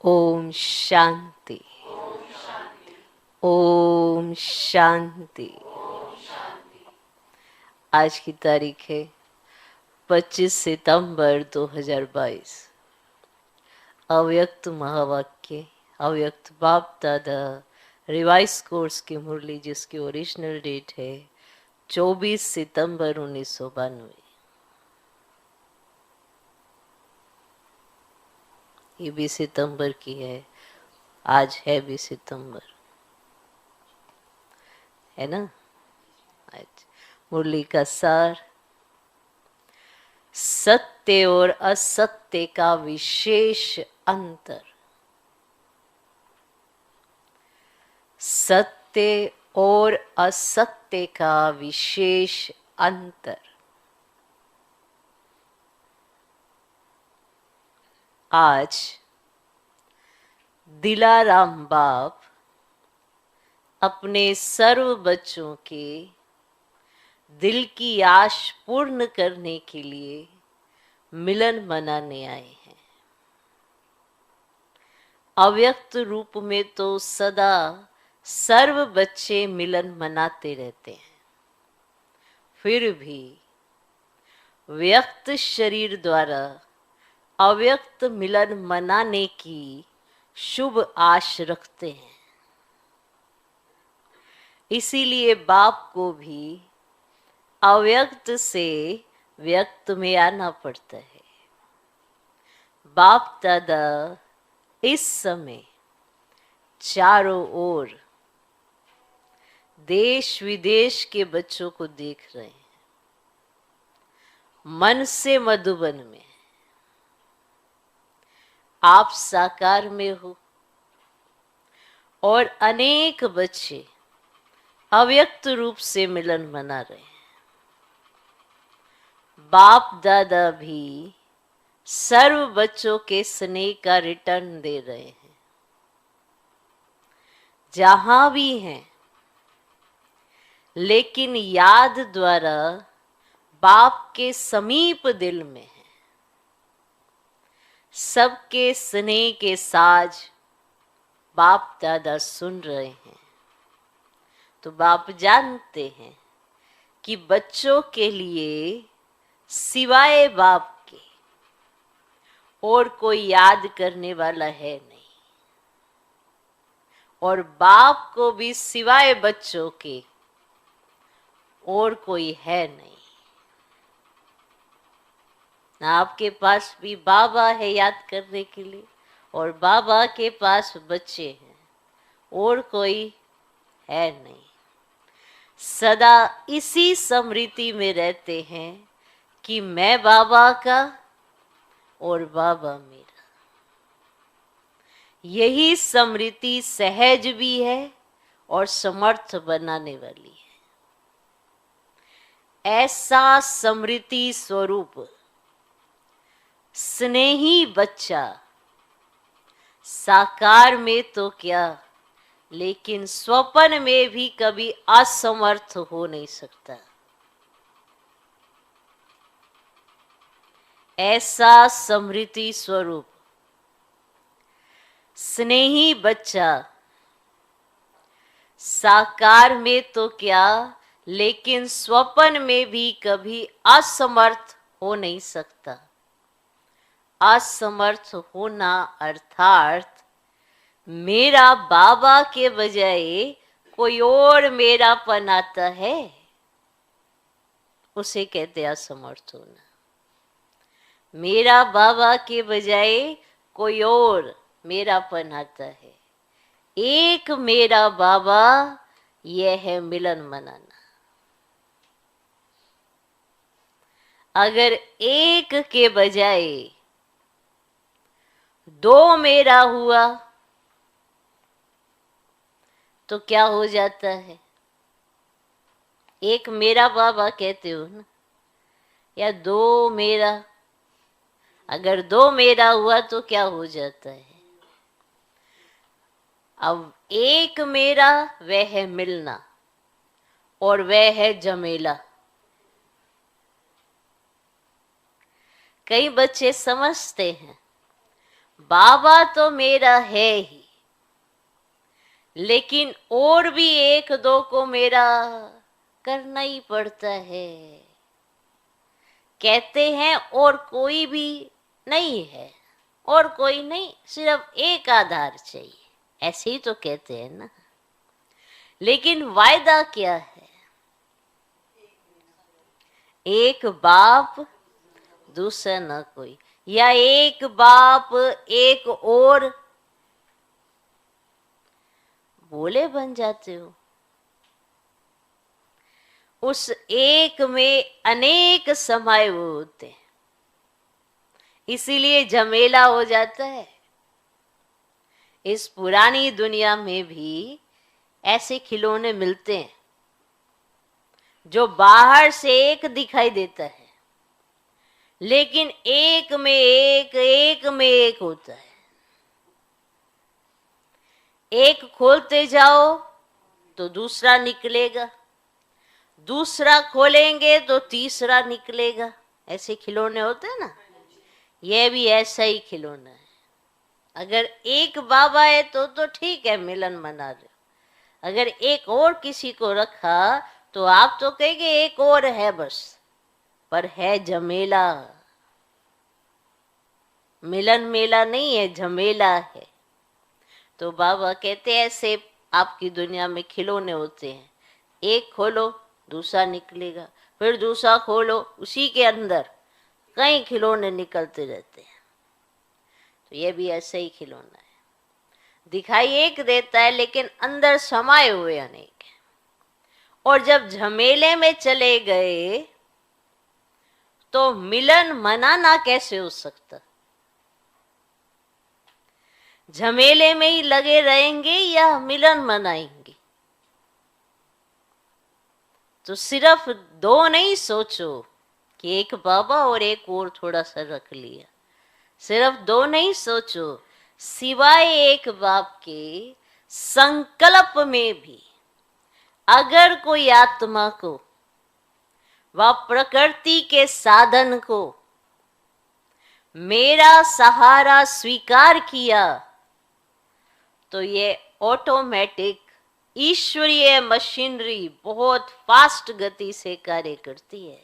ओम शांति। ओम शांति। आज की तारीख है 25 सितंबर 2022। अव्यक्त महावाक्य, अव्यक्त बाप दादा रिवाइज कोर्स की मुरली, जिसकी ओरिजिनल डेट है 24 सितंबर 1992। ये 20 सितंबर की है, आज है 20 सितंबर, है ना। आज मुरली का सार, सत्य और असत्य का विशेष अंतर। सत्य और असत्य का विशेष अंतर। आज दिलाराम बाप अपने सर्व बच्चों के दिल की आश पूर्ण करने के लिए मिलन मनाने आए हैं। अव्यक्त रूप में तो सदा सर्व बच्चे मिलन मनाते रहते हैं, फिर भी व्यक्त शरीर द्वारा अव्यक्त मिलन मनाने की शुभ आश रखते हैं। इसीलिए बाप को भी अव्यक्त से व्यक्त में आना पड़ता है। बाप दादा इस समय चारों ओर देश विदेश के बच्चों को देख रहे हैं। मन से मधुबन में आप साकार में हो और अनेक बच्चे अव्यक्त रूप से मिलन मना रहे हैं। बाप दादा भी सर्व बच्चों के स्नेह का रिटर्न दे रहे हैं। जहां भी हैं, लेकिन याद द्वारा बाप के समीप दिल में है। सबके स्नेह के साज बाप दादा सुन रहे हैं। तो बाप जानते हैं कि बच्चों के लिए सिवाय बाप के और कोई याद करने वाला है नहीं, और बाप को भी सिवाय बच्चों के और कोई है नहीं। ना आपके पास भी बाबा है याद करने के लिए, और बाबा के पास बच्चे हैं, और कोई है नहीं। सदा इसी स्मृति में रहते हैं कि मैं बाबा का और बाबा मेरा। यही स्मृति सहज भी है और समर्थ बनाने वाली है। ऐसा स्मृति स्वरूप स्नेही बच्चा साकार में तो क्या, लेकिन स्वप्न में भी कभी असमर्थ हो नहीं सकता। ऐसा स्मृति स्वरूप स्नेही बच्चा साकार में तो क्या, लेकिन स्वप्न में भी कभी असमर्थ हो नहीं सकता। असमर्थ होना अर्थात मेरा बाबा के बजाय कोई और मेरापन आता है, उसे कहते असमर्थ होना। मेरा बाबा के बजाय कोई और मेरापन आता है। एक मेरा बाबा, यह है मिलन मनाना। अगर एक के बजाय दो मेरा हुआ तो क्या हो जाता है? एक मेरा बाबा कहते हो ना, या दो मेरा। अगर दो मेरा हुआ तो क्या हो जाता है? अब एक मेरा, वह है मिलना, और वह है जमेला। कई बच्चे समझते हैं बाबा तो मेरा है ही, लेकिन और भी एक दो को मेरा करना ही पड़ता है। कहते हैं और कोई भी नहीं है, और कोई नहीं, सिर्फ एक आधार चाहिए, ऐसे ही तो कहते हैं ना। लेकिन वायदा क्या है? एक बाप दूसरा न कोई, या एक बाप एक और बोले बन जाते हो। उस एक में अनेक समाये हुए होते हैं, इसीलिए झमेला हो जाता है। इस पुरानी दुनिया में भी ऐसे खिलौने मिलते हैं जो बाहर से एक दिखाई देता है, लेकिन एक में एक, एक में एक होता है। एक खोलते जाओ तो दूसरा निकलेगा, दूसरा खोलेंगे तो तीसरा निकलेगा। ऐसे खिलौने होते हैं ना, यह भी ऐसा ही खिलौना है। अगर एक बाबा है तो ठीक है, मिलन मना रहे हो। अगर एक और किसी को रखा तो आप तो कहेंगे एक और है बस, पर है झमेला। मिलन मेला नहीं है, झमेला है। तो बाबा कहते हैं ऐसे आपकी दुनिया में खिलौने होते हैं, एक खोलो दूसरा निकलेगा, फिर दूसरा खोलो, उसी के अंदर कई खिलौने निकलते रहते हैं। तो ये भी ऐसे ही खिलौना है, दिखाई एक देता है लेकिन अंदर समाये हुए अनेक हैं। और जब झमेले में चले गए तो मिलन मनाना कैसे हो सकता? झमेले में ही लगे रहेंगे या मिलन मनाएंगे? तो सिर्फ दो नहीं सोचो कि एक बाबा और एक और थोड़ा सा रख लिया, सिर्फ दो नहीं सोचो, सिवाय एक बाप के संकल्प में भी अगर कोई आत्मा को व प्रकृति के साधन को मेरा सहारा स्वीकार किया तो ये ऑटोमेटिक ईश्वरीय मशीनरी बहुत फास्ट गति से कार्य करती है।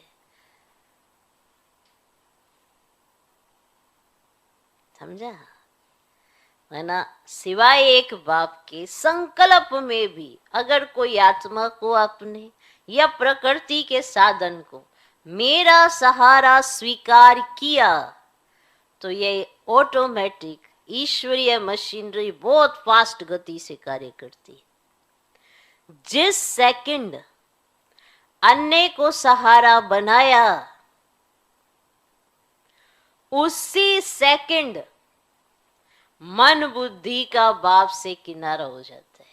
समझा? है ना? सिवाय एक बाप के संकल्प में भी अगर कोई आत्मा को अपने या प्रकृति के साधन को मेरा सहारा स्वीकार किया तो ये ऑटोमेटिक ईश्वरीय मशीनरी बहुत फास्ट गति से कार्य करती है। जिस सेकंड अन्य को सहारा बनाया उसी सेकंड मन बुद्धि का बाप से किनारा हो जाता है।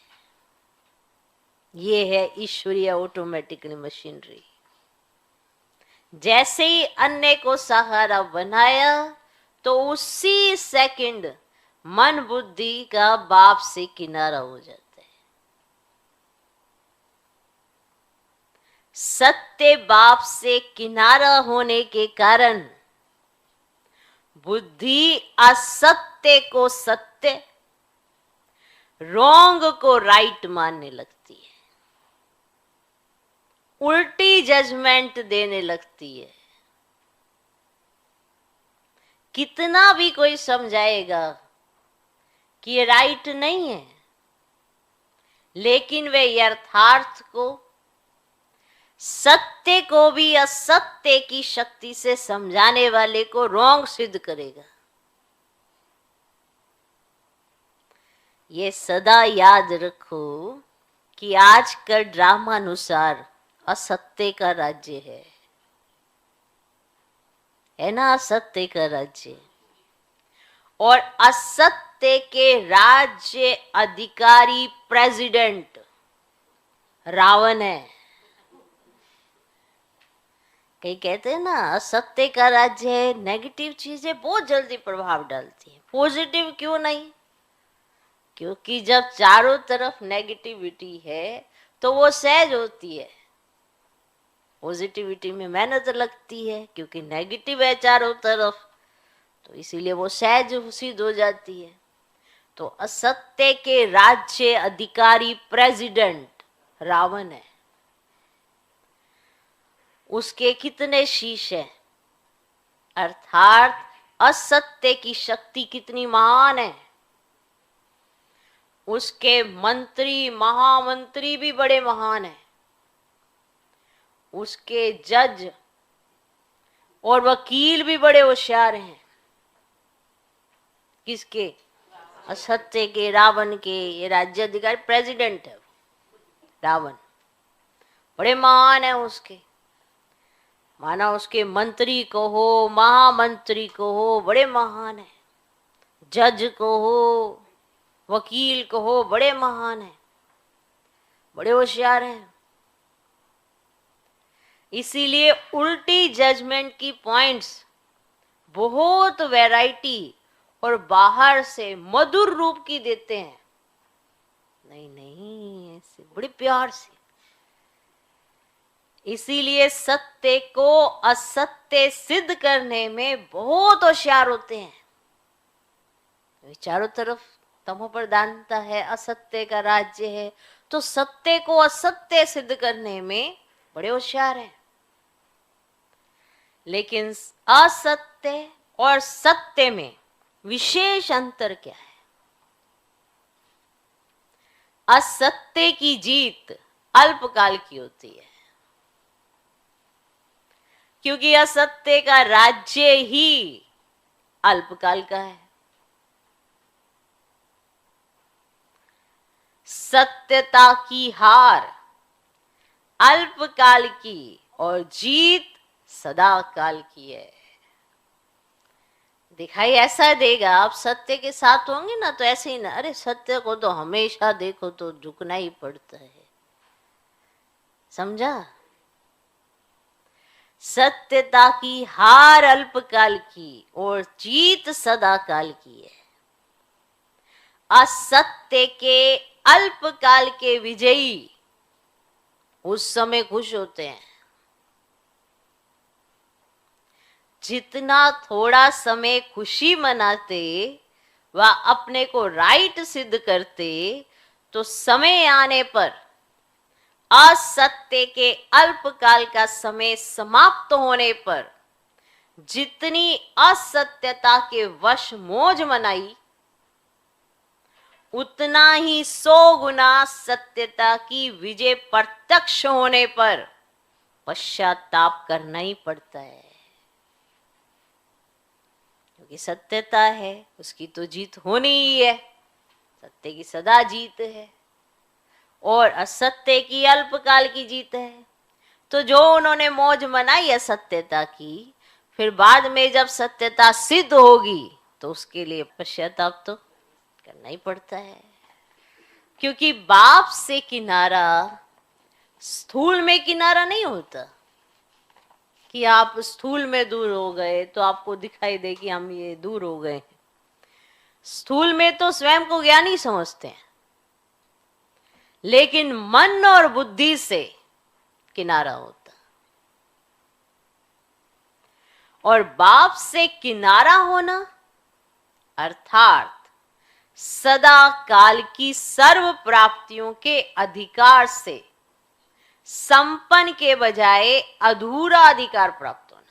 ये है ईश्वरीय ऑटोमेटिकली मशीनरी। जैसे ही अन्य को सहारा बनाया तो उसी सेकंड मन बुद्धि का बाप से किनारा हो जाता है। सत्य बाप से किनारा होने के कारण बुद्धि असत्य को सत्य, रॉन्ग को राइट मानने लगती है, उल्टी जजमेंट देने लगती है। कितना भी कोई समझाएगा कि ये राइट नहीं है, लेकिन वे यथार्थ को, सत्य को भी असत्य की शक्ति से समझाने वाले को रॉन्ग सिद्ध करेगा। ये सदा याद रखो कि आज का ड्रामा अनुसार असत्य का राज्य है ना? असत्य का राज्य, और असत्य के राज्य अधिकारी प्रेसिडेंट रावण है। कई कहते हैं ना असत्य का राज्य है, नेगेटिव चीजें बहुत जल्दी प्रभाव डालती है, पॉजिटिव क्यों नहीं? क्योंकि जब चारों तरफ नेगेटिविटी है तो वो सहज होती है। पॉजिटिविटी में मेहनत लगती है, क्योंकि नेगेटिव है चारों तरफ तो इसीलिए वो सहज सिद्ध हो जाती है। तो असत्य के राज्य अधिकारी प्रेसिडेंट रावण है। उसके कितने शीश हैं, अर्थात असत्य की शक्ति कितनी महान है। उसके मंत्री महामंत्री भी बड़े महान हैं, उसके जज और वकील भी बड़े होशियार हैं। किसके? असत्य के, रावण के। ये राज्य अधिकारी प्रेसिडेंट है रावण, बड़े महान है उसके। माना उसके मंत्री को हो, महामंत्री को हो, बड़े महान है। जज को हो, वकील को हो, बड़े महान है, बड़े होशियार हैं। इसीलिए उल्टी जजमेंट की पॉइंट्स बहुत वैरायटी और बाहर से मधुर रूप की देते हैं। नहीं नहीं, ऐसे बड़े प्यार से। इसीलिए सत्य को असत्य सिद्ध करने में बहुत होशियार होते हैं। चारों तरफ तमो प्रधानता है, असत्य का राज्य है, तो सत्य को असत्य सिद्ध करने में बड़े होशियार हैं। लेकिन असत्य और सत्य में विशेष अंतर क्या है? असत्य की जीत अल्पकाल की होती है, क्योंकि असत्य का राज्य ही अल्पकाल का है। सत्यता की हार अल्पकाल की और जीत सदा काल की है। दिखाई ऐसा देगा, आप सत्य के साथ होंगे ना तो ऐसे ही ना, अरे सत्य को तो हमेशा देखो तो झुकना ही पड़ता है। समझा? सत्यता की हार अल्पकाल की और जीत सदा काल की है। असत्य के अल्पकाल के विजयी उस समय खुश होते हैं। जितना थोड़ा समय खुशी मनाते व अपने को राइट सिद्ध करते, तो समय आने पर असत्य के अल्पकाल का समय समाप्त होने पर जितनी असत्यता के वश मौज मनाई, उतना ही 100 गुना सत्यता की विजय प्रत्यक्ष होने पर पश्चाताप करना ही पड़ता है। क्योंकि सत्यता है, उसकी तो जीत होनी ही है। सत्य की सदा जीत है और असत्य की अल्पकाल की जीत है। तो जो उन्होंने मौज मनाई असत्यता की, फिर बाद में जब सत्यता सिद्ध होगी तो उसके लिए पश्चाताप तो करना ही पड़ता है। क्योंकि बाप से किनारा स्थूल में किनारा नहीं होता कि आप स्थूल में दूर हो गए तो आपको दिखाई दे कि हम ये दूर हो गए। स्थूल में तो स्वयं को ज्ञानी समझते हैं, लेकिन मन और बुद्धि से किनारा होता। और बाप से किनारा होना अर्थात सदा काल की सर्व प्राप्तियों के अधिकार से संपन्न के बजाय अधूरा अधिकार प्राप्त होना।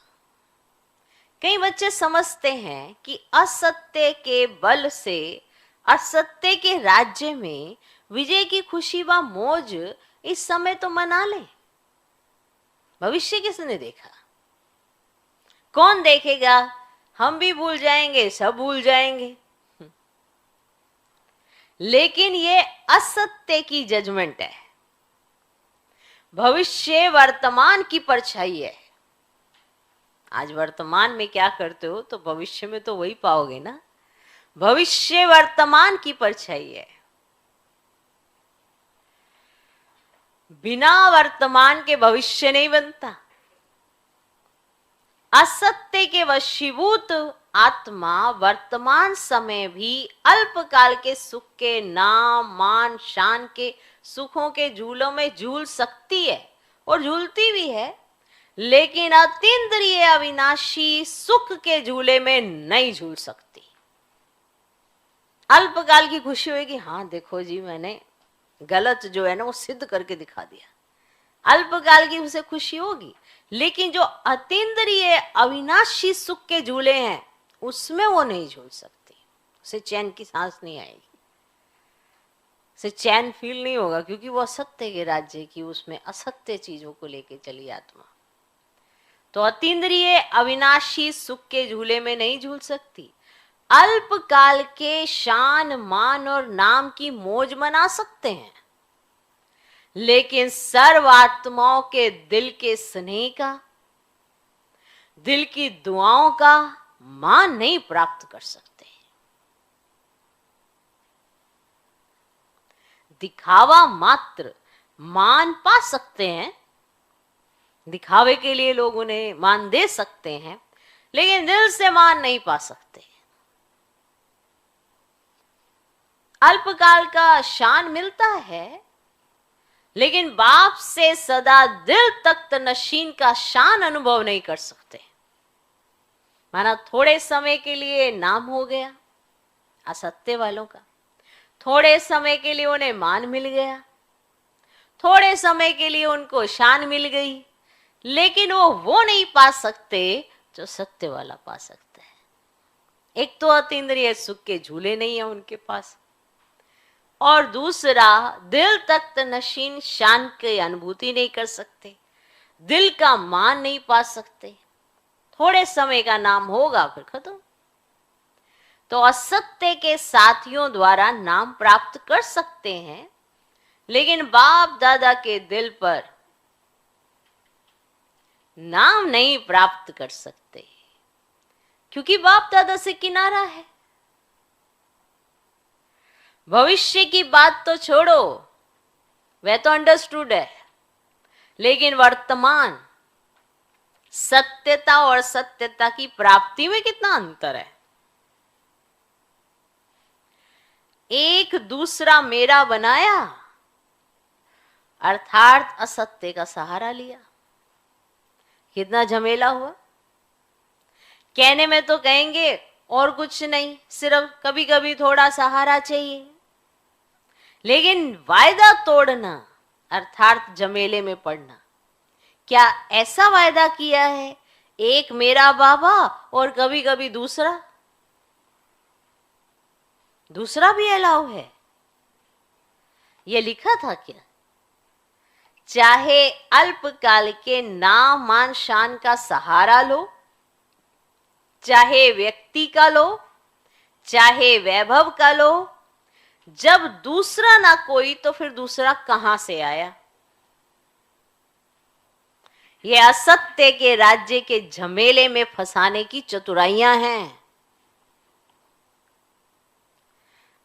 कई बच्चे समझते हैं कि असत्य के बल से असत्य के राज्य में विजय की खुशी व मौज इस समय तो मना ले, भविष्य किसने देखा? कौन देखेगा? हम भी भूल जाएंगे, सब भूल जाएंगे। लेकिन ये असत्य की जजमेंट है। भविष्य वर्तमान की परछाई है। आज वर्तमान में क्या करते हो तो भविष्य में तो वही पाओगे ना। भविष्य वर्तमान की परछाई है। बिना वर्तमान के भविष्य नहीं बनता। असत्य के वशीभूत आत्मा वर्तमान समय भी अल्पकाल के सुख के नाम मान शान के सुखों के झूलों में झूल सकती है और झूलती भी है, लेकिन अतीन्द्रिय अविनाशी सुख के झूले में नहीं झूल सकती। अल्पकाल की खुशी होगी, हाँ देखो जी मैंने गलत जो है ना वो सिद्ध करके दिखा दिया, अल्पकाल की उसे खुशी होगी। लेकिन जो अतीन्द्रिय अविनाशी सुख के झूले हैं उसमें वो नहीं झूल सकती, उसे चैन की सांस नहीं आएगी, उसे चैन फील नहीं होगा, क्योंकि वो असत्य के राज्य की, उसमें असत्य चीजों को लेके चली आत्मा। तो अतीन्द्रिय अविनाशी सुख के झूले में नहीं झूल सकती। अल्पकाल के शान मान और नाम की मौज मना सकते हैं, लेकिन सर्वात्माओं के दिल के स्नेह का, दिल की दुआओं का मान नहीं प्राप्त कर सकते। दिखावा मात्र मान पा सकते हैं, दिखावे के लिए लोग उन्हें मान दे सकते हैं, लेकिन दिल से मान नहीं पा सकते। अल्पकाल का शान मिलता है, लेकिन बाप से सदा दिल तख्त नशीन का शान अनुभव नहीं कर सकते। माना थोड़े समय के लिए नाम हो गया असत्य वालों का, थोड़े समय के लिए उन्हें मान मिल गया, थोड़े समय के लिए उनको शान मिल गई, लेकिन वो नहीं पा सकते जो सत्य वाला पा सकता है। एक तो अतीन्द्रिय सुख के झूले नहीं है उनके पास, और दूसरा दिल तख्त नशीन शान की अनुभूति नहीं कर सकते, दिल का मान नहीं पा सकते। थोड़े समय का नाम होगा फिर खत्म। तो असत्य के साथियों द्वारा नाम प्राप्त कर सकते हैं, लेकिन बाप दादा के दिल पर नाम नहीं प्राप्त कर सकते, क्योंकि बाप दादा से किनारा है। भविष्य की बात तो छोड़ो, वह तो अंडरस्टूड है, लेकिन वर्तमान सत्यता और सत्यता की प्राप्ति में कितना अंतर है। एक दूसरा मेरा बनाया, अर्थात असत्य का सहारा लिया, कितना झमेला हुआ। कहने में तो कहेंगे और कुछ नहीं, सिर्फ कभी कभी थोड़ा सहारा चाहिए, लेकिन वायदा तोड़ना अर्थात झमेले में पड़ना, क्या ऐसा वायदा किया है एक मेरा बाबा और कभी कभी दूसरा भी अलाउ है? ये लिखा था क्या? चाहे अल्पकाल के नाम मान शान का सहारा लो, चाहे व्यक्ति का लो, चाहे वैभव का लो, जब दूसरा ना कोई तो फिर दूसरा कहां से आया? ये असत्य के राज्य के झमेले में फंसाने की चतुराइयां हैं।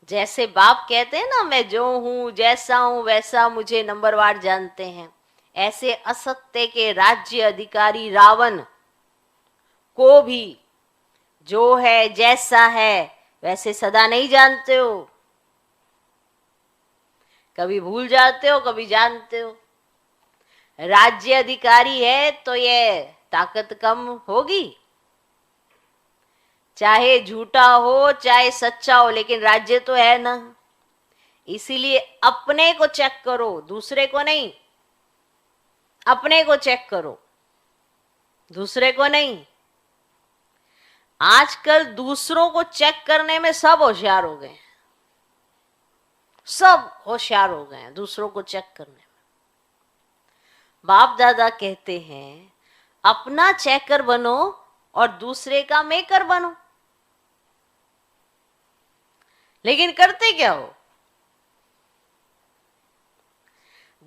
जैसे बाप कहते हैं ना, मैं जो हूं जैसा हूं वैसा मुझे नंबरवार जानते हैं, ऐसे असत्य के राज्य अधिकारी रावण को भी जो है जैसा है वैसे सदा नहीं जानते हो, कभी भूल जाते हो कभी जानते हो। राज्य अधिकारी है तो ये ताकत कम होगी, चाहे झूठा हो चाहे सच्चा हो, लेकिन राज्य तो है ना। इसीलिए अपने को चेक करो, दूसरे को नहीं। अपने को चेक करो, दूसरे को नहीं। आजकल दूसरों को चेक करने में सब होशियार हो गए हैं, सब होशियार हो गए हैं दूसरों को चेक करने में। बाप दादा कहते हैं अपना चेकर बनो और दूसरे का मेकर बनो, लेकिन करते क्या हो?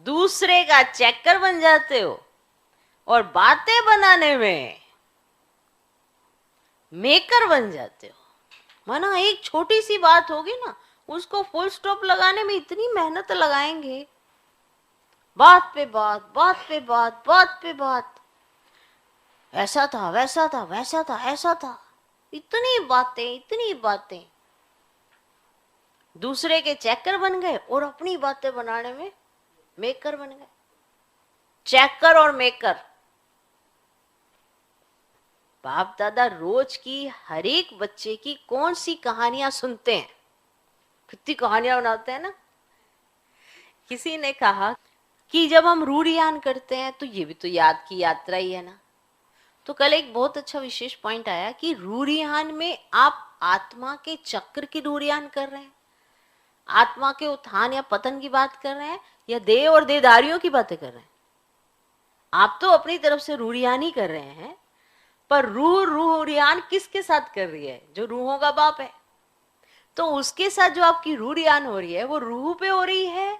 दूसरे का चेकर बन जाते हो और बातें बनाने में मेकर बन जाते हो। माना एक छोटी सी बात होगी ना, उसको फुल स्टॉप लगाने में इतनी मेहनत लगाएंगे, बात पे बात, बात पे बात, बात पे बात, ऐसा था वैसा था वैसा था ऐसा था, इतनी बातें। दूसरे के चेकर बन गए और अपनी बातें बनाने में मेकर बन गए। चेकर और मेकर बाप दादा रोज की हर एक बच्चे की कौन सी कहानियां सुनते हैं, कितनी कहानियां बनाते हैं ना। किसी ने कहा कि जब हम रूढ़ियान करते हैं तो ये भी तो याद की यात्रा ही है ना। तो कल एक बहुत अच्छा विशेष पॉइंट आया कि रूढ़ियान में आप आत्मा के चक्र की रूढ़ियान कर रहे हैं, आत्मा के उत्थान या पतन की बात कर रहे हैं, या देह और देहधारियों की बातें कर रहे हैं। आप तो अपनी तरफ से रूढ़ियान ही कर रहे हैं, पर रूढ़ियान किसके साथ कर रही है? जो रूहों का बाप है। तो उसके साथ जो आपकी रूढ़ियान हो रही है वो रूह पे हो रही है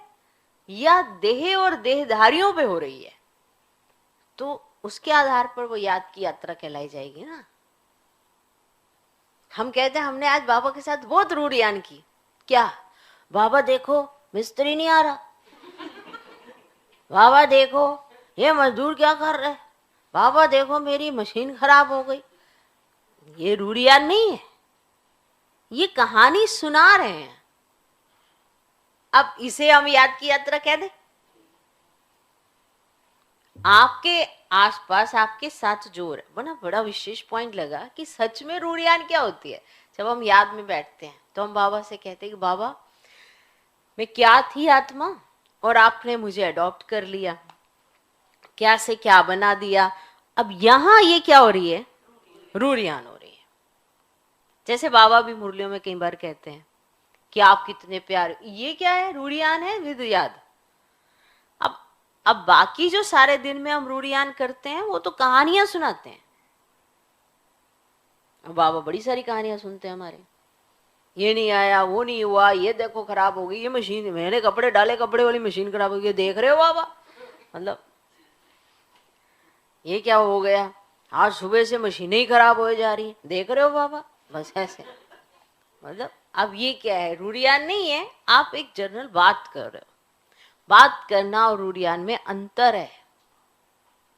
या देह और देहधारियों पे हो रही है? तो उसके आधार पर वो याद की यात्रा कहलाई जाएगी ना। हम कहते हैं हमने आज बाबा के साथ बहुत रूढ़ियान की। क्या? बाबा देखो मिस्त्री नहीं आ रहा, बाबा देखो ये मजदूर क्या कर रहे, बाबा देखो मेरी मशीन खराब हो गई। ये रूढ़ियान नहीं है, ये कहानी सुना रहे हैं। अब इसे हम याद की यात्रा कह दें? आपके आसपास आपके साथ जो हो रहा है, बड़ा विशेष पॉइंट लगा कि सच में रूढ़ियान क्या होती है। जब हम याद में बैठते हैं तो हम बाबा से कहते हैं कि बाबा मैं क्या थी आत्मा और आपने मुझे अडॉप्ट कर लिया, क्या से क्या बना दिया। अब यहां ये क्या हो रही है? रूढ़ियान हो रही है। जैसे बाबा भी मुरलियों में कई बार कहते हैं कि आप कितने प्यारे, ये क्या है? रूढ़ियान है विद याद। अब बाकी जो सारे दिन में हम रूढ़ियान करते हैं वो तो कहानियां सुनाते हैं। बाबा बड़ी सारी कहानियां सुनते हैं हमारे, ये नहीं आया, वो नहीं हुआ, ये देखो खराब हो गई, ये मशीन, मैंने कपड़े डाले, कपड़े वाली मशीन खराब हो गई, देख रहे हो बाबा, मतलब ये क्या हो गया, आज सुबह से मशीनें ही खराब हो जा रही है, देख रहे हो बाबा। बस ऐसे, मतलब अब ये क्या है? रूढ़ियान नहीं है, आप एक जनरल बात कर रहे हो। बात करना और रूढ़ियान में अंतर है।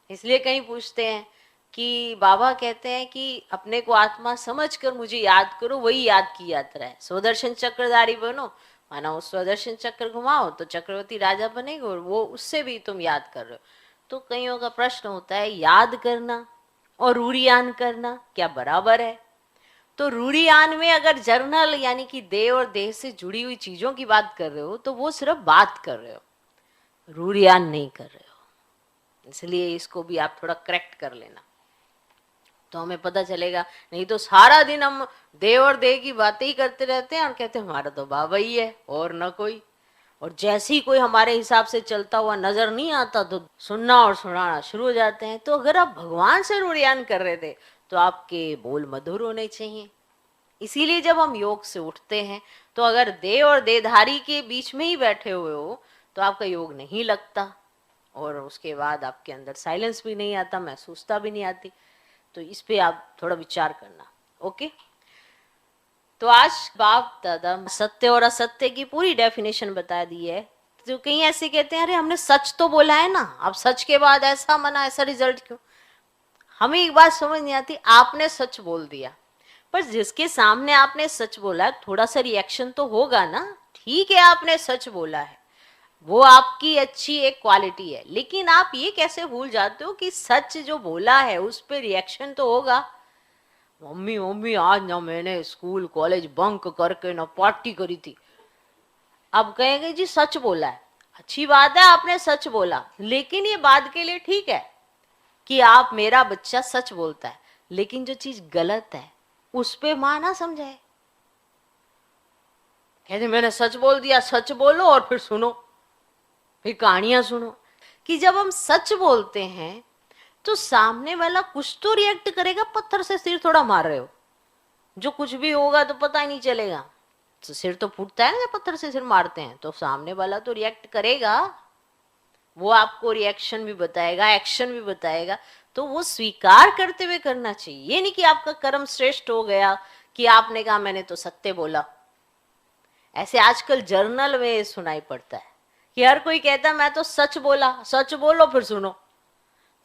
इसलिए कहीं पूछते हैं कि बाबा कहते हैं कि अपने को आत्मा समझकर मुझे याद करो, वही याद की यात्रा है। स्वदर्शन चक्रधारी बनो, माना वो स्वदर्शन चक्र घुमाओ तो चक्रवर्ती राजा बनेगा, और वो उससे भी तुम याद कर रहे हो। तो कईयों का प्रश्न होता है याद करना और रूढ़ियान करना क्या बराबर है? तो रूढ़ियान में अगर जर्नल यानी कि देह और देह से जुड़ी हुई चीजों की बात कर रहे हो तो वो सिर्फ बात कर रहे हो, रूढ़ियान नहीं कर रहे हो। इसलिए इसको भी आप थोड़ा करेक्ट कर लेना तो हमें पता चलेगा। नहीं तो सारा दिन हम देव और देह की बातें ही करते रहते हैं और कहते हैं हमारा तो बाबा ही है और न कोई। और जैसे ही कोई हमारे हिसाब से चलता हुआ नजर नहीं आता तो सुनना और सुनाना शुरू हो जाते हैं। तो अगर आप भगवान से रूढ़ियान कर रहे थे तो आपके बोल मधुर होने चाहिए। इसीलिए जब हम योग से उठते हैं तो अगर देह और देहधारी के बीच में ही बैठे हुए हो तो आपका योग नहीं लगता, और उसके बाद आपके अंदर साइलेंस भी नहीं आता, महसूसता भी नहीं आती। तो इस पे आप थोड़ा विचार करना। ओके, तो आज बाप दादा सत्य और असत्य की पूरी डेफिनेशन बता दी है। तो कहीं ऐसे कहते हैं अरे हमने सच तो बोला है ना, अब सच के बाद ऐसा मना, ऐसा रिजल्ट क्यों? हमें एक बात समझ नहीं आती, आपने सच बोल दिया, पर जिसके सामने आपने सच बोला थोड़ा सा रिएक्शन तो होगा ना। ठीक है आपने सच बोला है, वो आपकी अच्छी एक क्वालिटी है, लेकिन आप ये कैसे भूल जाते हो कि सच जो बोला है उस पर रिएक्शन तो होगा। मम्मी मम्मी आज ना मैंने स्कूल कॉलेज बंक करके ना पार्टी करी थी। अब कहेंगे जी सच बोला है, अच्छी बात है आपने सच बोला, लेकिन ये बात के लिए ठीक है कि आप मेरा बच्चा सच बोलता है, लेकिन जो चीज गलत है उस पे मां ना समझाए। कहते मैंने सच बोल दिया, सच बोलो और फिर सुनो, फिर कहानियां सुनो। कि जब हम सच बोलते हैं तो सामने वाला कुछ तो रिएक्ट करेगा। पत्थर से सिर थोड़ा मार रहे हो, जो कुछ भी होगा तो पता ही नहीं चलेगा। तो सिर तो फूटता है ना जब पत्थर से सिर मारते हैं, तो सामने वाला तो रिएक्ट करेगा, वो आपको रिएक्शन भी बताएगा, एक्शन भी बताएगा। तो वो स्वीकार करते हुए करना चाहिए। ये नहीं कि आपका कर्म श्रेष्ठ हो गया कि आपने कहा मैंने तो सत्य बोला। ऐसे आजकल जर्नल में सुनाई पड़ता है कि हर कोई कहता है मैं तो सच बोला, सच बोलो फिर सुनो।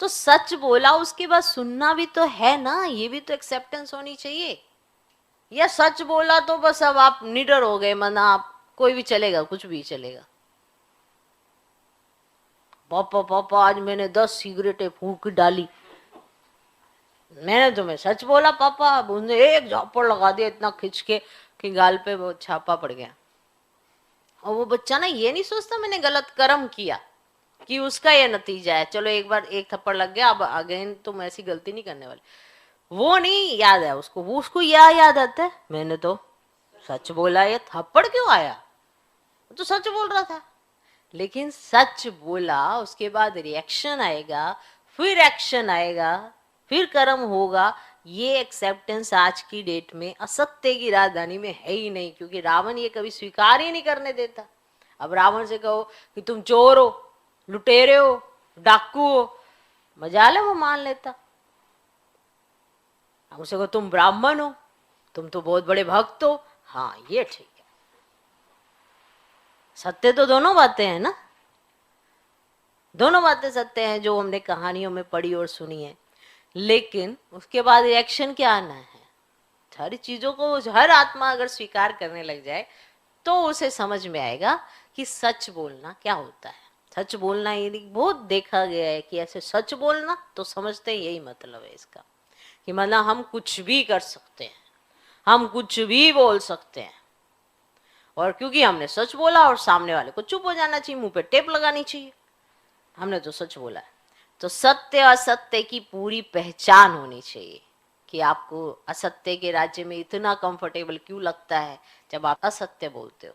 तो सच बोला उसके बाद सुनना भी तो है ना, ये भी तो एक्सेप्टेंस होनी चाहिए। या सच बोला तो बस अब आप निडर हो गए, मना आप कोई भी चलेगा, कुछ भी चलेगा। पापा पापा आज मैंने 10 सिगरेटें फूंक डाली, मैंने तुम्हें सच बोला पापा। अब उसने एक झापड़ लगा दिया इतना खिंच के कि गाल पे वो छापा पड़ गया। और वो बच्चा ना ये नहीं सोचता मैंने गलत कर्म किया कि उसका ये नतीजा है, चलो एक बार एक थप्पड़ लग गया, अब अगेन तुम ऐसी गलती नहीं करने वाले। वो नहीं याद है उसको, वो उसको याद आता है मैंने तो सच बोला, ये थप्पड़ क्यों आया, तो सच बोल रहा था। लेकिन सच बोला, उसके बाद रिएक्शन आएगा, फिर एक्शन आएगा, फिर कर्म होगा। ये एक्सेप्टेंस आज की डेट में असत्य की राजधानी में है ही नहीं, क्योंकि रावण ये कभी स्वीकार ही नहीं करने देता। अब रावण से कहो कि तुम चोर हो, लुटेरे हो, डाकू हो, मजाल है वो मान लेता। अब उसे कहो तुम ब्राह्मण हो, तुम तो बहुत बड़े भक्त हो, हाँ ये ठीक है। सत्य तो दोनों बातें हैं ना, दोनों बातें सत्य हैं जो हमने कहानियों में पढ़ी और सुनी है। लेकिन उसके बाद रिएक्शन क्या आना है, सारी चीजों को हर आत्मा अगर स्वीकार करने लग जाए तो उसे समझ में आएगा कि सच बोलना क्या होता है। सच बोलना ये बहुत देखा गया है कि ऐसे सच बोलना तो समझते हैं यही मतलब है इसका, कि मतलब हम कुछ भी कर सकते हैं, हम कुछ भी बोल सकते हैं, और क्योंकि हमने सच बोला और सामने वाले को चुप हो जाना चाहिए, मुंह पे टेप लगानी चाहिए, हमने तो सच बोला है। तो सत्य और असत्य की पूरी पहचान होनी चाहिए कि आपको असत्य के राज्य में इतना कंफर्टेबल क्यों लगता है जब आप असत्य बोलते हो,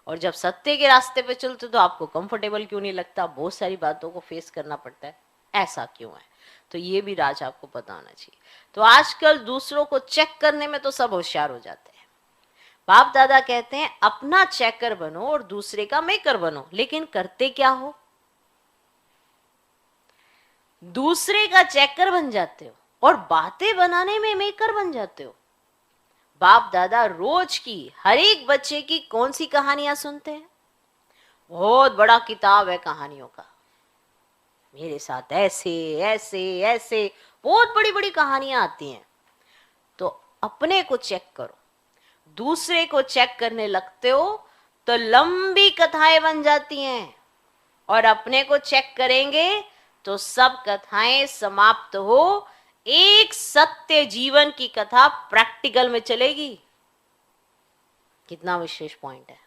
और जब सत्य के रास्ते पे चलते हो तो आपको कंफर्टेबल क्यों नहीं लगता, बहुत सारी बातों को फेस करना पड़ता है, ऐसा क्यों है। तो ये भी राज आपको पता होना चाहिए। तो आजकल दूसरों को चेक करने में तो सब होशियार हो जाते हैं। बाप दादा कहते हैं अपना चेकर बनो और दूसरे का मेकर बनो, लेकिन करते क्या हो, दूसरे का चेकर बन जाते हो और बातें बनाने में मेकर बन जाते हो। बाप दादा रोज की हर एक बच्चे की कौन सी कहानियां सुनते हैं, बहुत बड़ा किताब है कहानियों का, मेरे साथ ऐसे ऐसे ऐसे बहुत बड़ी बड़ी कहानियां आती हैं। तो अपने को चेक करो, दूसरे को चेक करने लगते हो तो लंबी कथाएं बन जाती हैं, और अपने को चेक करेंगे तो सब कथाएं समाप्त हो, एक सत्य जीवन की कथा प्रैक्टिकल में चलेगी। कितना विशेष पॉइंट है,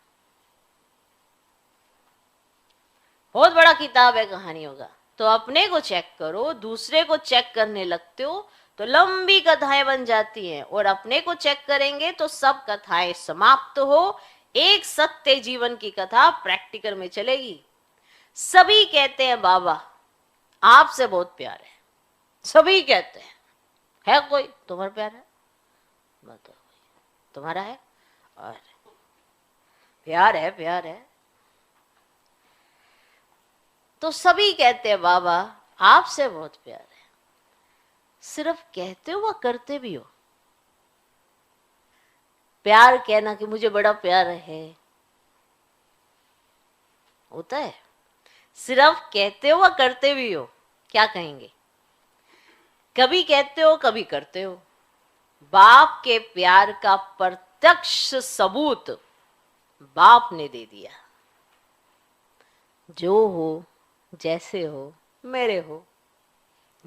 बहुत बड़ा किताब है कहानियों का। तो अपने को चेक करो, दूसरे को चेक करने लगते हो तो लंबी कथाएं बन जाती हैं, और अपने को चेक करेंगे तो सब कथाएं समाप्त हो, एक सत्य जीवन की कथा प्रैक्टिकल में चलेगी। सभी कहते हैं बाबा आपसे बहुत प्यार है, सभी कहते हैं, है कोई तुम्हारा प्यार है, बताओ तुम्हारा है, और प्यार है, प्यार है। तो सभी कहते हैं बाबा आपसे बहुत प्यार है, सिर्फ कहते हो व करते भी हो। प्यार कहना कि मुझे बड़ा प्यार है होता है, सिर्फ कहते हो व करते भी हो, क्या कहेंगे, कभी कहते हो कभी करते हो। बाप के प्यार का प्रत्यक्ष सबूत बाप ने दे दिया, जो हो जैसे हो मेरे हो,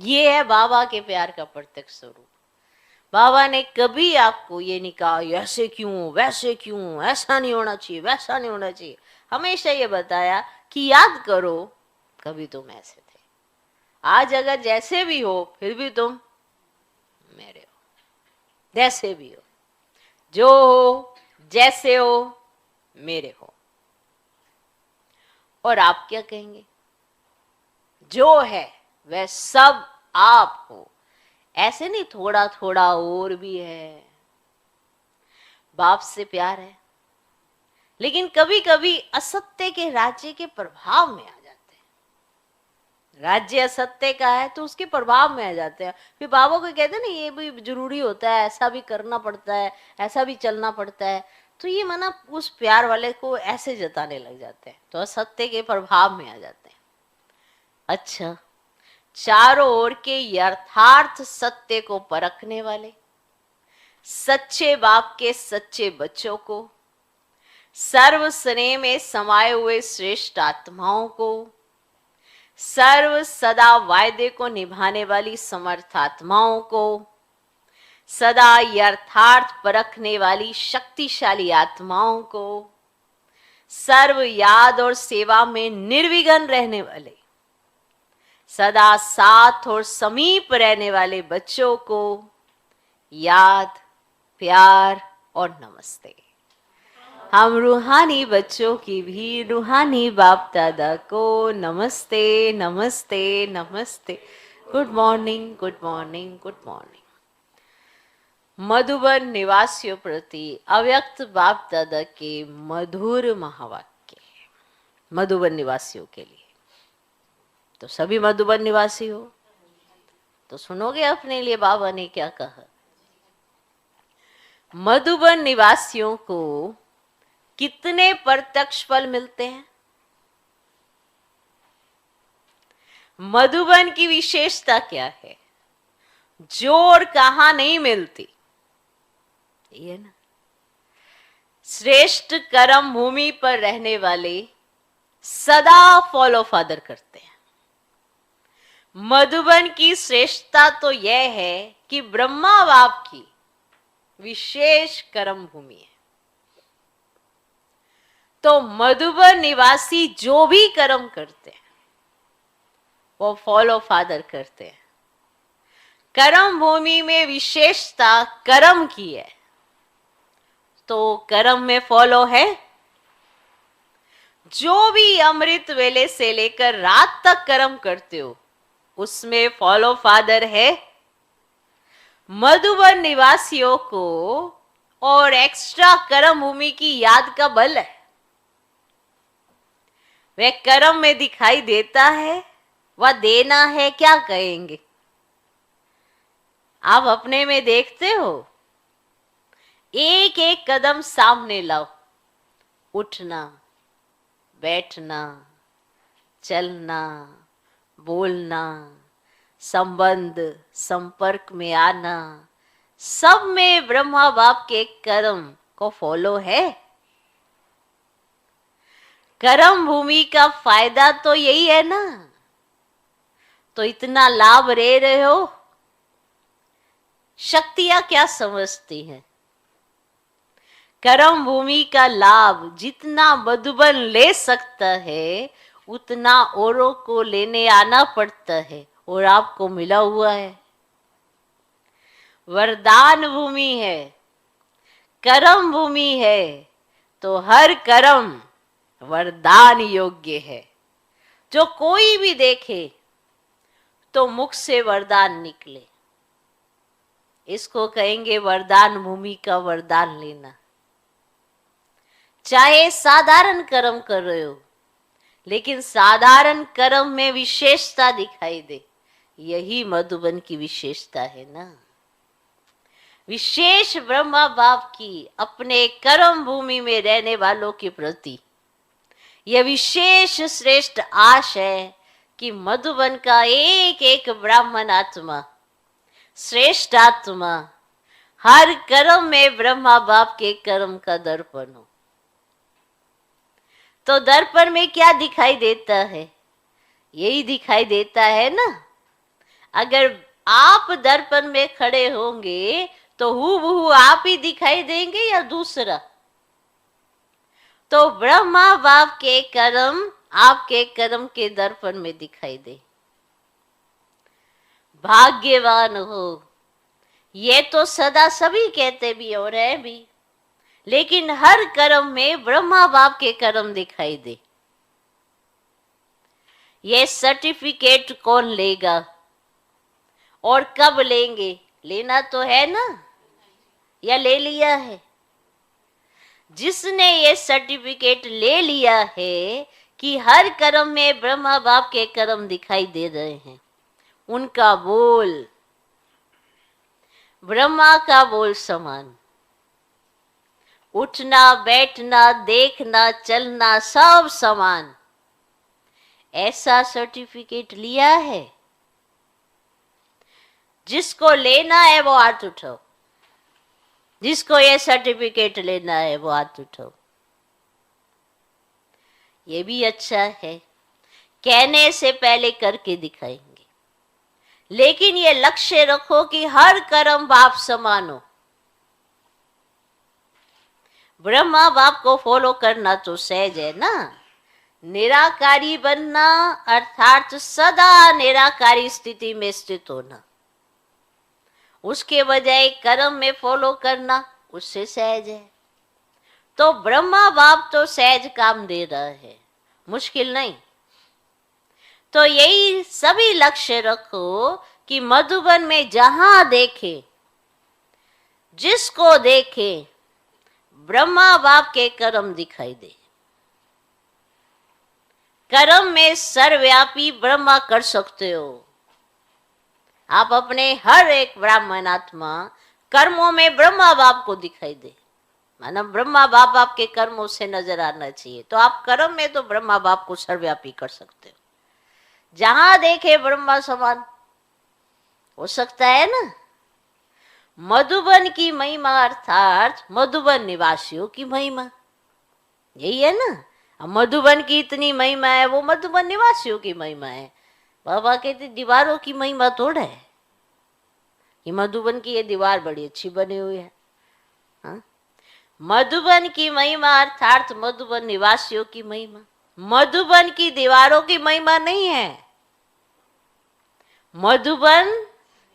ये है बाबा के प्यार का प्रत्यक्ष स्वरूप। बाबा ने कभी आपको ये नहीं कहा ऐसे क्यों वैसे क्यों, ऐसा नहीं होना चाहिए वैसा नहीं होना चाहिए, हमेशा ये बताया कि याद करो कभी तुम ऐसे थे, आज अगर जैसे भी हो फिर भी तुम मेरे हो, जैसे भी हो, जो हो जैसे हो मेरे हो। और आप क्या कहेंगे, जो है वह सब आप हो, ऐसे नहीं थोड़ा थोड़ा और भी है। बाप से प्यार है, लेकिन कभी कभी असत्य के राज्य के प्रभाव में आ जाते हैं। राज्य असत्य का है तो उसके प्रभाव में आ जाते हैं, फिर बाबा को कहते हैं ना ये भी जरूरी होता है, ऐसा भी करना पड़ता है, ऐसा भी चलना पड़ता है, तो ये मना उस प्यार वाले को ऐसे जताने लग जाते हैं, तो असत्य के प्रभाव में आ जाते हैं। अच्छा, चारों ओर के यथार्थ सत्य को परखने वाले सच्चे बाप के सच्चे बच्चों को, सर्व स्नेह में समाये हुए श्रेष्ठ आत्माओं को, सर्व सदा वायदे को निभाने वाली समर्थ आत्माओं को, सदा यथार्थ परखने वाली शक्तिशाली आत्माओं को, सर्व याद और सेवा में निर्विघ्न रहने वाले, सदा साथ और समीप रहने वाले बच्चों को याद, प्यार और नमस्ते। हम रूहानी बच्चों की भी रूहानी बाप दादा को नमस्ते नमस्ते नमस्ते। Good morning, good morning, good morning. Madhuban निवासियों प्रति अव्यक्त बाप दादा के मधुर महावाक्य मधुबन निवासियों के लिए। तो सभी मधुबन निवासी हो तो सुनोगे अपने लिए बाबा ने क्या कहा। मधुबन निवासियों को कितने प्रत्यक्ष फल मिलते हैं? मधुबन की विशेषता क्या है जो और कहां नहीं मिलती? ये ना, श्रेष्ठ कर्म भूमि पर रहने वाले सदा फॉलो फादर करते हैं। मधुबन की श्रेष्ठता तो यह है कि ब्रह्मा बाप की विशेष कर्म भूमि है। तो मधुबन निवासी जो भी कर्म करते हैं वो फॉलो फादर करते हैं। कर्म भूमि में विशेषता कर्म की है तो कर्म में फॉलो है। जो भी अमृत वेले से लेकर रात तक कर्म करते हो उसमें फॉलो फादर है। मधुबन निवासियों को और एक्स्ट्रा कर्म भूमि की याद का बल है। वह कर्म में दिखाई देता है, वह देना है, क्या कहेंगे? आप अपने में देखते हो, एक एक कदम सामने लाओ, उठना, बैठना, चलना, बोलना, संबंध संपर्क में आना, सब में ब्रह्मा बाप के कर्म को फॉलो है। कर्म भूमि का फायदा तो यही है ना, तो इतना लाभ ले रहे हो। शक्तियां क्या समझती हैं? कर्म भूमि का लाभ जितना मधुबन ले सकता है उतना औरों को लेने आना पड़ता है और आपको मिला हुआ है। वरदान भूमि है, कर्म भूमि है, तो हर कर्म वरदान योग्य है। जो कोई भी देखे तो मुख से वरदान निकले, इसको कहेंगे वरदान भूमि का वरदान लेना। चाहे साधारण कर्म कर रहे हो लेकिन साधारण कर्म में विशेषता दिखाई दे, यही मधुबन की विशेषता है ना। विशेष ब्रह्मा बाप की अपने कर्म भूमि में रहने वालों के प्रति यह विशेष श्रेष्ठ आश है कि मधुबन का एक एक ब्राह्मण आत्मा, श्रेष्ठ आत्मा, हर कर्म में ब्रह्मा बाप के कर्म का दर्पण हो। तो दर्पण में क्या दिखाई देता है? यही दिखाई देता है ना। अगर आप दर्पण में खड़े होंगे तो हूबहू आप ही दिखाई देंगे या दूसरा? तो ब्रह्मा बाप के कर्म आपके कर्म के दर्पण में दिखाई दे। भाग्यवान हो, ये तो सदा सभी कहते भी और है भी, लेकिन हर कर्म में ब्रह्मा बाप के कर्म दिखाई दे। ये सर्टिफिकेट कौन लेगा और कब लेंगे? लेना तो है ना, या ले लिया है? जिसने ये सर्टिफिकेट ले लिया है कि हर कर्म में ब्रह्मा बाप के कर्म दिखाई दे रहे हैं, उनका बोल ब्रह्मा का बोल समान। उठना, बैठना, देखना, चलना सब समान। ऐसा सर्टिफिकेट लिया है? जिसको लेना है वो हाथ उठाओ। जिसको ये सर्टिफिकेट लेना है वो हाथ उठाओ। ये भी अच्छा है। कहने से पहले करके दिखाएंगे। लेकिन ये लक्ष्य रखो कि हर कर्म बाप समान हो। ब्रह्मा बाप को फॉलो करना तो सहज है ना। निराकारी बनना अर्थात सदा निराकारी स्थिति में स्थित होना, उसके बजाय कर्म में फॉलो करना उससे सहज है। तो ब्रह्मा बाप तो सहज काम दे रहा है, मुश्किल नहीं। तो यही सभी लक्ष्य रखो कि मधुबन में जहां देखे, जिसको देखे, ब्रह्मा बाप के कर्म दिखाई दे। कर्म में सर्वव्यापी ब्रह्मा कर सकते हो आप। अपने हर एक ब्राह्मण आत्मा कर्मों में ब्रह्मा बाप को दिखाई दे, माना ब्रह्मा बाप आपके कर्मों से नजर आना चाहिए। तो आप कर्म में तो ब्रह्मा बाप को सर्वव्यापी कर सकते हो। जहां देखे ब्रह्मा समान हो सकता है ना। मधुबन की महिमा अर्थात मधुबन निवासियों की महिमा, यही है ना। अब मधुबन की इतनी महिमा है, वो मधुबन निवासियों की महिमा है। बाबा कहते दीवारों की महिमा थोड़ा है कि मधुबन की ये दीवार बड़ी अच्छी बनी हुई है। हाँ? मधुबन की महिमा अर्थात मधुबन निवासियों की महिमा, मधुबन की दीवारों की महिमा नहीं है, मधुबन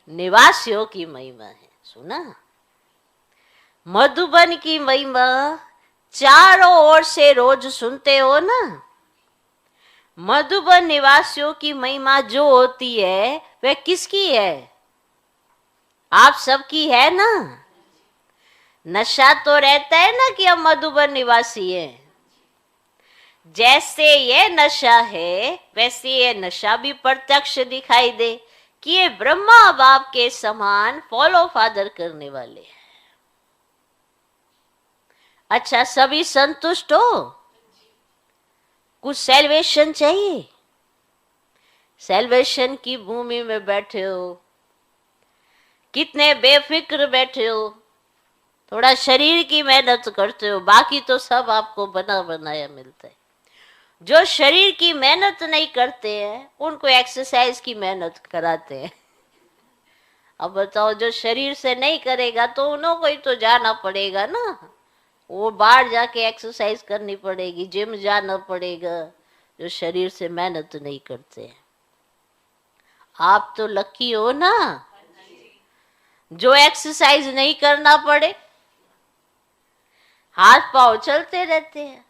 निवासियों की महिमा है। सुना, मधुबन की महिमा चारों ओर से रोज सुनते हो ना। मधुबन निवासियों की महिमा जो होती है वह किसकी है? आप सबकी है ना। नशा तो रहता है ना कि हम मधुबन निवासी हैं। जैसे ये नशा है वैसे ये नशा भी प्रत्यक्ष दिखाई दे कि ये ब्रह्मा बाप के समान फॉलो फादर करने वाले हैं। अच्छा, सभी संतुष्ट हो? कुछ सेल्वेशन चाहिए? सेल्वेशन की भूमि में बैठे हो, कितने बेफिक्र बैठे हो, थोड़ा शरीर की मेहनत करते हो, बाकी तो सब आपको बना बनाया मिलता है। जो शरीर की मेहनत नहीं करते हैं उनको एक्सरसाइज की मेहनत कराते हैं। अब बताओ, जो शरीर से नहीं करेगा तो उन्हों को ही तो जाना पड़ेगा ना। वो बाहर जाके एक्सरसाइज करनी पड़ेगी, जिम जाना पड़ेगा, जो शरीर से मेहनत नहीं करते हैं। आप तो लकी हो ना, जो एक्सरसाइज नहीं करना पड़े, हाथ पांव चलते रहते हैं।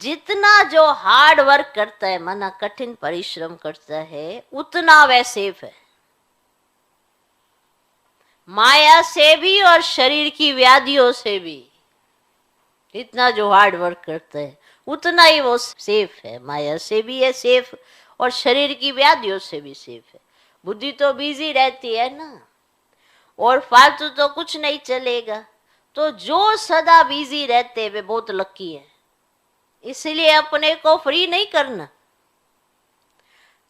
जितना जो हार्ड वर्क करता है, माना कठिन परिश्रम करता है, उतना वह सेफ है। माया से भी और शरीर की व्याधियों से भी। इतना जो हार्ड वर्क करता है उतना ही वो सेफ है। माया से भी है सेफ और शरीर की व्याधियों से भी सेफ है। बुद्धि तो बिजी रहती है ना, और फालतू तो कुछ नहीं चलेगा। तो जो सदा बिजी रहते वे बहुत लकी है। इसलिए अपने को फ्री नहीं करना।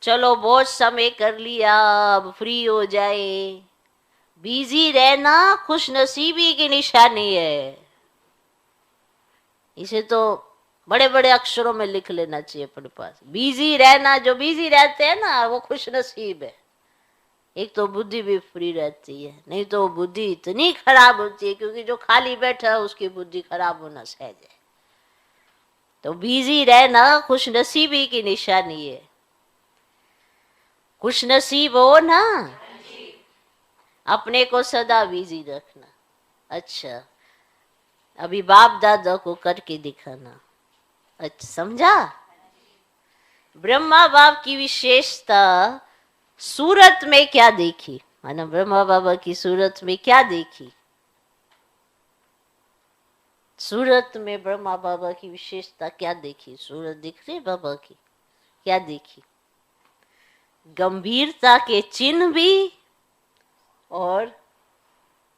चलो बहुत समय कर लिया, अब फ्री हो जाए। बिजी रहना खुशनसीबी की निशानी है। इसे तो बड़े बड़े अक्षरों में लिख लेना चाहिए अपने पास। बिजी रहना, जो बिजी रहते हैं ना वो खुशनसीब है। एक तो बुद्धि भी फ्री रहती है, नहीं तो बुद्धि इतनी खराब होती है, क्योंकि जो खाली बैठा है उसकी बुद्धि खराब होना सहज है। तो बिजी रहना खुशनसीबी की निशानी है। खुशनसीब हो ना, अपने को सदा बिजी रखना। अच्छा, अभी बाप दादा को करके दिखाना। अच्छा, समझा? ब्रह्मा बाप की विशेषता सूरत में क्या देखी? माना ब्रह्मा बाबा की सूरत में क्या देखी? सूरत में ब्रह्मा बाबा की विशेषता क्या देखी? सूरत दिख रही बाबा की, क्या देखी? गंभीरता के चिन्ह भी और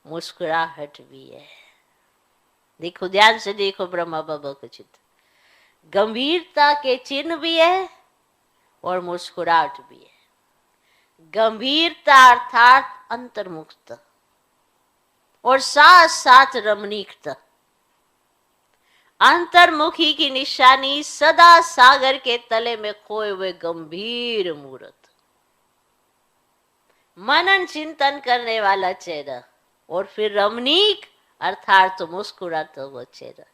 मुस्कुराहट भी है। देखो, ध्यान से देखो ब्रह्मा बाबा का चित्र। गंभीरता के चिन्ह भी है और मुस्कुराहट भी है। गंभीरता अर्थात अंतर्मुखता और साथ साथ रमणीकता। अंतर्मुखी की निशानी सदा सागर के तले में खोए हुए गंभीर मूर्त, मनन चिंतन करने वाला चेहरा, और फिर रमणीक अर्थात तो मुस्कुराता हुआ चेहरा।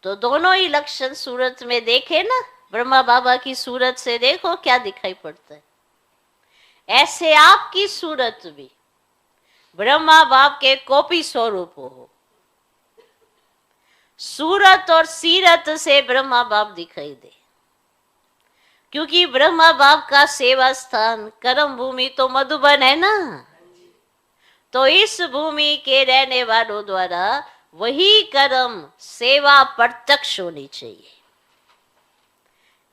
तो दोनों ही लक्षण सूरत में देखे ना, ब्रह्मा बाबा की सूरत से देखो क्या दिखाई पड़ता है। ऐसे आपकी सूरत भी ब्रह्मा बाप के कॉपी स्वरूप हो। सूरत और सीरत से ब्रह्मा बाप दिखाई दे, क्योंकि ब्रह्मा बाप का सेवा स्थान कर्म भूमि तो मधुबन है ना। तो इस भूमि के रहने वालों द्वारा वही कर्म सेवा प्रत्यक्ष होनी चाहिए।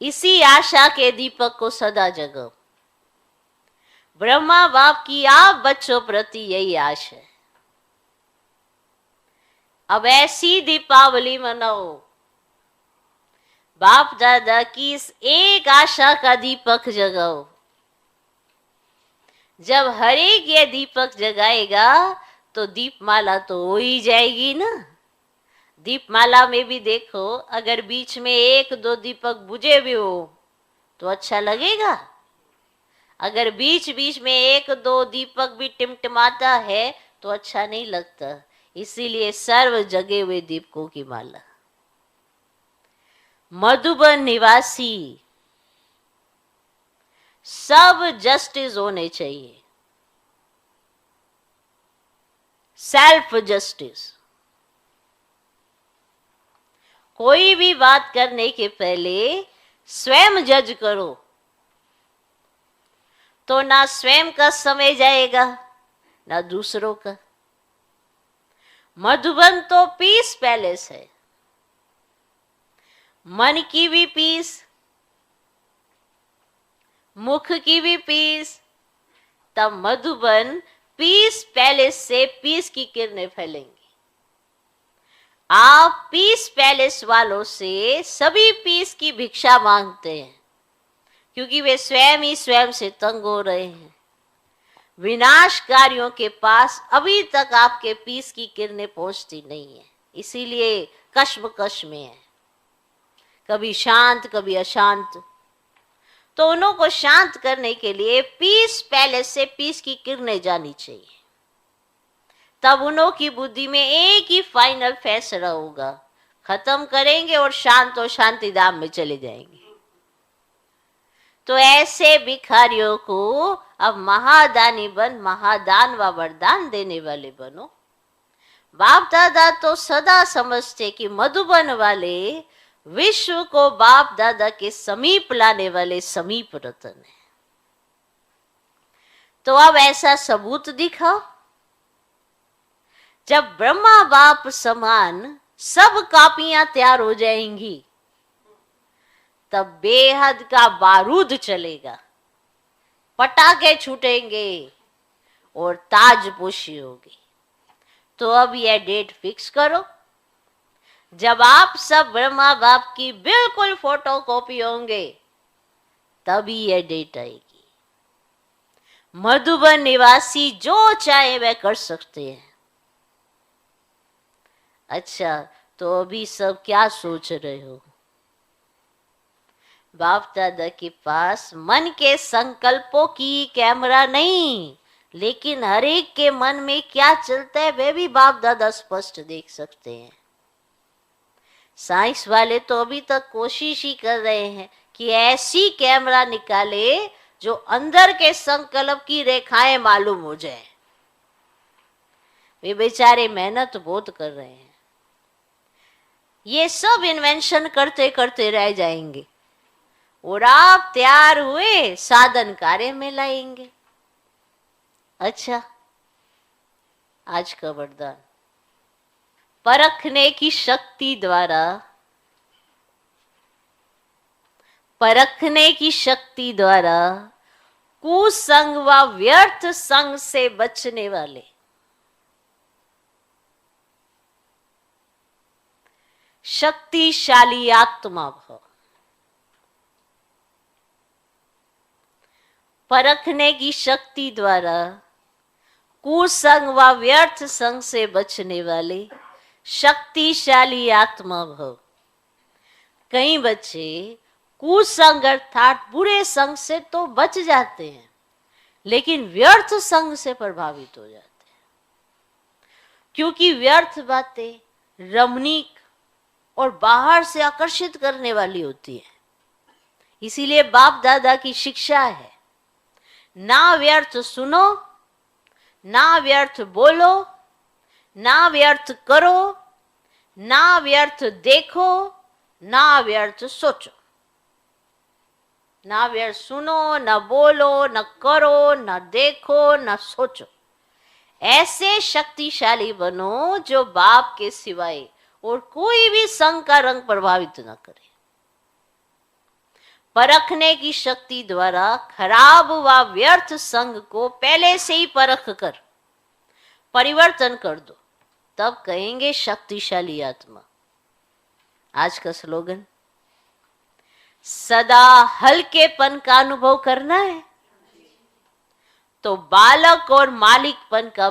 इसी आशा के दीपक को सदा जगाओ। ब्रह्मा बाप की आप बच्चों प्रति यही आश है। अब ऐसी दीपावली मनाओ, बाप दादा की इस एक आशा का दीपक जगाओ। जब हर एक ये दीपक जगाएगा तो दीपमाला तो हो ही जाएगी ना। दीपमाला में भी देखो, अगर बीच में एक दो दीपक बुझे भी हो तो अच्छा लगेगा। अगर बीच बीच में एक दो दीपक भी टिमटिमाता है तो अच्छा नहीं लगता। इसीलिए सर्व जगे हुए दीपकों की माला। मधुबन निवासी सब जस्टिस होने चाहिए, सेल्फ जस्टिस। कोई भी बात करने के पहले स्वयं जज करो, तो ना स्वयं का समय जाएगा ना दूसरों का। मधुबन तो पीस पैलेस है, मन की भी पीस, मुख की भी पीस। तब मधुबन पीस पैलेस से पीस की किरणें फैलेंगी। आप पीस पैलेस वालों से सभी पीस की भिक्षा मांगते हैं, क्योंकि वे स्वयं ही स्वयं से तंग हो रहे हैं। विनाशकारियों के पास अभी तक आपके पीस की किरणें पहुंचती नहीं है, इसीलिए कश्मकश में है, कभी शांत कभी अशांत। तो उन्हों को शांत करने के लिए पीस पैलेस से पीस की किरणें जानी चाहिए। तब उन्हों की बुद्धि में एक ही फाइनल फैसला होगा, खत्म करेंगे और शांत और शांति धाम में चले जाएंगे। तो ऐसे भिखारियों को अब महादानी बन महादान व वरदान देने वाले बनो। बाप दादा तो सदा समझते कि मधुबन वाले विश्व को बाप दादा के समीप लाने वाले समीप रतन है। तो अब ऐसा सबूत दिखाओ। जब ब्रह्मा बाप समान सब कापियां तैयार हो जाएंगी, तब बेहद का बारूद चलेगा, पटाखे छूटेंगे और ताजपोशी होगी। तो अब यह डेट फिक्स करो, जब आप सब ब्रह्मा बाप की बिल्कुल फोटो कॉपी होंगे तभी यह डेट आएगी। मधुबन निवासी जो चाहे वह कर सकते हैं। अच्छा, तो अभी सब क्या सोच रहे हो? बाप दादा के पास मन के संकल्पों की कैमरा नहीं, लेकिन हर एक के मन में क्या चलता है वे भी बाप दादा स्पष्ट देख सकते हैं। साइंस वाले तो अभी तक कोशिश ही कर रहे हैं कि ऐसी कैमरा निकाले जो अंदर के संकल्प की रेखाएं मालूम हो जाए। वे बेचारे मेहनत बहुत कर रहे हैं। ये सब इन्वेंशन करते करते रह जाएंगे और आप तैयार हुए साधन कार्य में लाएंगे। अच्छा, आज का वरदान, परखने की शक्ति द्वारा, परखने की शक्ति द्वारा कुसंग व व्यर्थ संग से बचने वाले शक्तिशाली आत्मा भव। परखने की शक्ति द्वारा कुसंग व व्यर्थ संग से बचने वाले शक्तिशाली आत्मा भव। कई बच्चे कुसंग अर्थात बुरे संग से तो बच जाते हैं, लेकिन व्यर्थ संग से प्रभावित हो जाते हैं, क्योंकि व्यर्थ बातें रमणीक और बाहर से आकर्षित करने वाली होती है। इसीलिए बाप दादा की शिक्षा है, ना व्यर्थ सुनो, ना व्यर्थ बोलो, ना व्यर्थ करो, ना व्यर्थ देखो, ना व्यर्थ सोचो। ना व्यर्थ सुनो, ना बोलो, ना करो, ना देखो, ना सोचो। ऐसे शक्तिशाली बनो जो बाप के सिवाय और कोई भी संग का रंग प्रभावित न करे। परखने की शक्ति द्वारा खराब व व्यर्थ संग को पहले से ही परख कर परिवर्तन कर दो, तब कहेंगे शक्तिशाली आत्मा। आज का स्लोगन, सदा हल्केपन का अनुभव करना है तो बालक और मालिकपन का